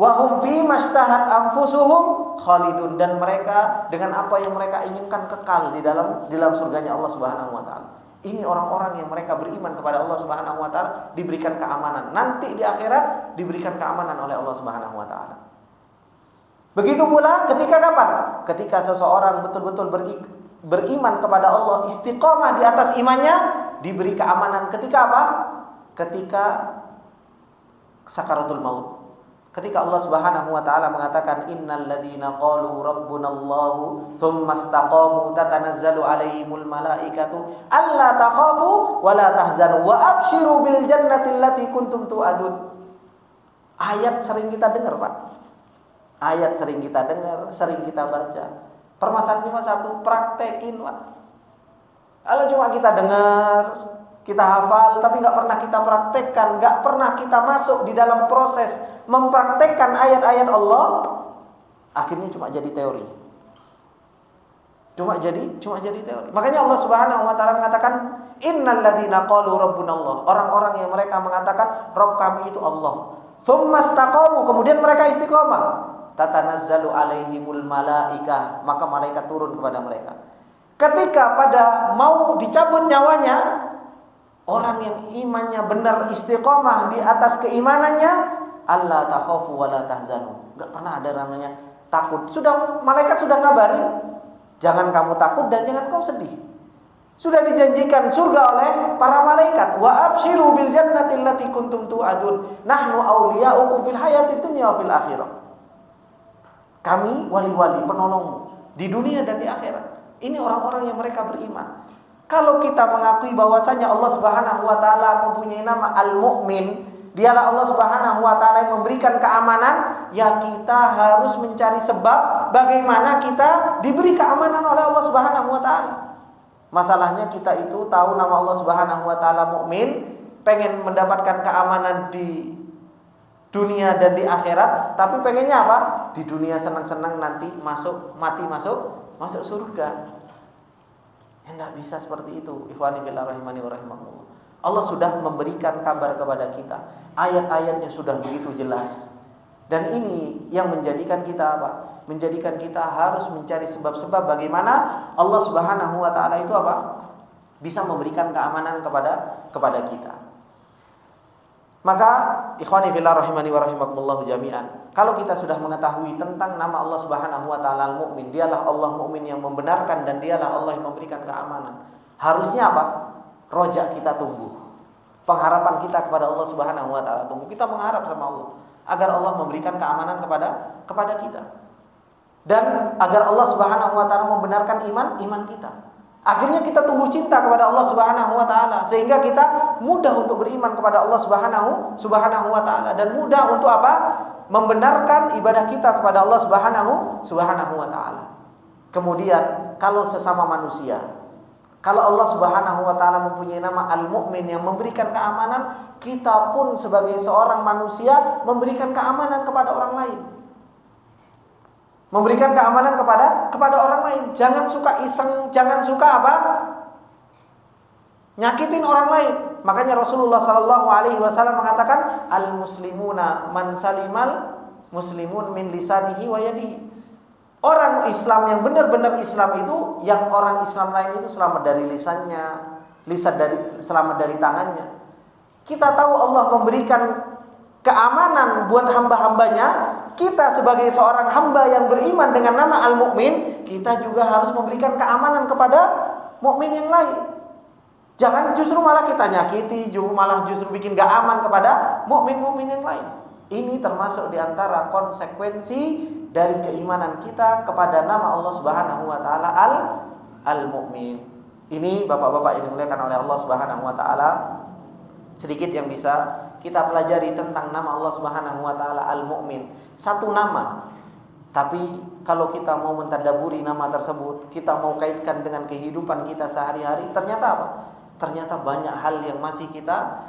Wahum fi mashtahat anfusuhum khalidun, dan mereka dengan apa yang mereka inginkan kekal di dalam surganya Allah Subhanahu wa taala. Ini orang-orang yang mereka beriman kepada Allah Subhanahu wa taala diberikan keamanan. Nanti di akhirat diberikan keamanan oleh Allah Subhanahu wa taala. Begitu pula ketika kapan? Ketika seseorang betul-betul beriman kepada Allah, istiqomah di atas imannya, diberi keamanan ketika apa? Ketika sakaratul maut. Ketika Allah Subhanahu wa taala mengatakan innal ladzina qalu rabbunallahu tsumma istaqamu tatanazzalu alaihimul malaikatu alla takhafu wa la tahzanu wa abshiru bil jannati allati kuntum tu'adun. Ayat sering kita dengar, Pak. Ayat sering kita dengar, sering kita baca. Permasalahannya cuma satu, praktekin, Pak. Kalau cuma kita dengar, kita hafal, tapi nggak pernah kita praktekkan, nggak pernah kita masuk di dalam proses mempraktekkan ayat-ayat Allah, akhirnya cuma jadi teori. Cuma jadi teori. Makanya Allah Subhanahu wa taala mengatakan innal ladzina qalu rabbunallah. Orang-orang yang mereka mengatakan Rabb kami itu Allah. Tsumma istaqamu, kemudian mereka istiqomah. Tatanazzalu alaihimul malaikah, maka malaikat turun kepada mereka. Ketika pada mau dicabut nyawanya, orang yang imannya benar istiqomah di atas keimanannya, alla takhafu wa la tahzanu. Enggak pernah ada namanya takut. Malaikat sudah ngabarin, jangan kamu takut dan jangan kau sedih. Sudah dijanjikan surga oleh para malaikat. Wa absyiru bil jannati allati kuntum tu'adun. Nahnu awliya'ukum fil hayati dunya wa fil akhirah. Kami wali-wali penolongmu di dunia dan di akhirat. Ini orang-orang yang mereka beriman. Kalau kita mengakui bahwasanya Allah Subhanahu wa taala mempunyai nama Al-Mu'min, dialah Allah Subhanahu wa taala yang memberikan keamanan, ya kita harus mencari sebab bagaimana kita diberi keamanan oleh Allah Subhanahu wa taala. Masalahnya kita itu tahu nama Allah Subhanahu wa taala Mu'min, pengen mendapatkan keamanan di dunia dan di akhirat, tapi pengennya apa? Di dunia senang-senang, nanti mati masuk surga. Tidak bisa seperti itu. Ikhwani fillah rahimani wa rahimakumullah. Allah sudah memberikan kabar kepada kita. Ayat-ayatnya sudah begitu jelas. Dan ini yang menjadikan kita apa? Menjadikan kita harus mencari sebab-sebab bagaimana Allah Subhanahu wa taala itu apa? Bisa memberikan keamanan kepada kita. Maka ikhwani fillah rahimani wa rahimakumullah jami'an. Kalau kita sudah mengetahui tentang nama Allah Subhanahu wa taala Al-Mu'min, dialah Allah Mu'min yang membenarkan dan dialah Allah yang memberikan keamanan. Harusnya apa? Roja kita tumbuh. Pengharapan kita kepada Allah Subhanahu wa taala tumbuh. Kita mengharap sama Allah agar Allah memberikan keamanan kepada kita. Dan agar Allah Subhanahu wa taala membenarkan iman kita. Akhirnya kita tumbuh cinta kepada Allah Subhanahu wa taala sehingga kita mudah untuk beriman kepada Allah Subhanahu wa taala dan mudah untuk apa? Membenarkan ibadah kita kepada Allah Subhanahu wa taala. Kemudian kalau sesama manusia, kalau Allah Subhanahu wa taala mempunyai nama Al-Mu'min yang memberikan keamanan, kita pun sebagai seorang manusia memberikan keamanan kepada orang lain. Memberikan keamanan kepada orang lain. Jangan suka iseng, jangan suka apa? Nyakitin orang lain. Makanya Rasulullah sallallahu alaihi wasallam mengatakan al-muslimuna man salimal muslimun min lisanihi wa yadihi. Orang Islam yang benar-benar Islam itu yang orang Islam lain itu selamat dari lisannya, selamat dari tangannya. Kita tahu Allah memberikan keamanan buat hamba-hambanya. Kita sebagai seorang hamba yang beriman dengan nama Al-Mu'min, kita juga harus memberikan keamanan kepada mukmin yang lain. Jangan justru malah kita nyakiti, malah justru bikin gak aman kepada mukmin-mukmin yang lain. Ini termasuk diantara konsekuensi dari keimanan kita kepada nama Allah Subhanahu wa taala Al-Mu'min. Ini bapak-bapak yang dimuliakan oleh Allah Subhanahu wa taala, sedikit yang bisa kita pelajari tentang nama Allah Subhanahu wa taala Al-Mu'min. Satu nama. Tapi kalau kita mau mentadaburi nama tersebut, kita mau kaitkan dengan kehidupan kita sehari-hari, ternyata apa? Ternyata banyak hal yang masih kita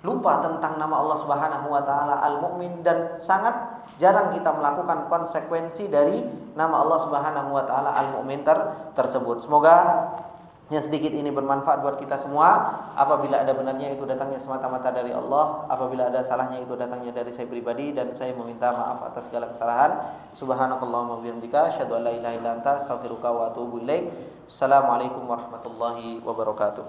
lupa tentang nama Allah Subhanahu wa taala Al-Mu'min dan sangat jarang kita melakukan konsekuensi dari nama Allah Subhanahu wa taala Al-Mu'min tersebut. Semoga yang sedikit ini bermanfaat buat kita semua. Apabila ada benarnya itu datangnya semata-mata dari Allah, apabila ada salahnya itu datangnya dari saya pribadi, dan saya meminta maaf atas segala kesalahan. Subhanakallahumma wa bihamdika asyhadu an la ilaha illa anta astaghfiruka wa atubu ilaik. Assalamualaikum warahmatullahi wabarakatuh.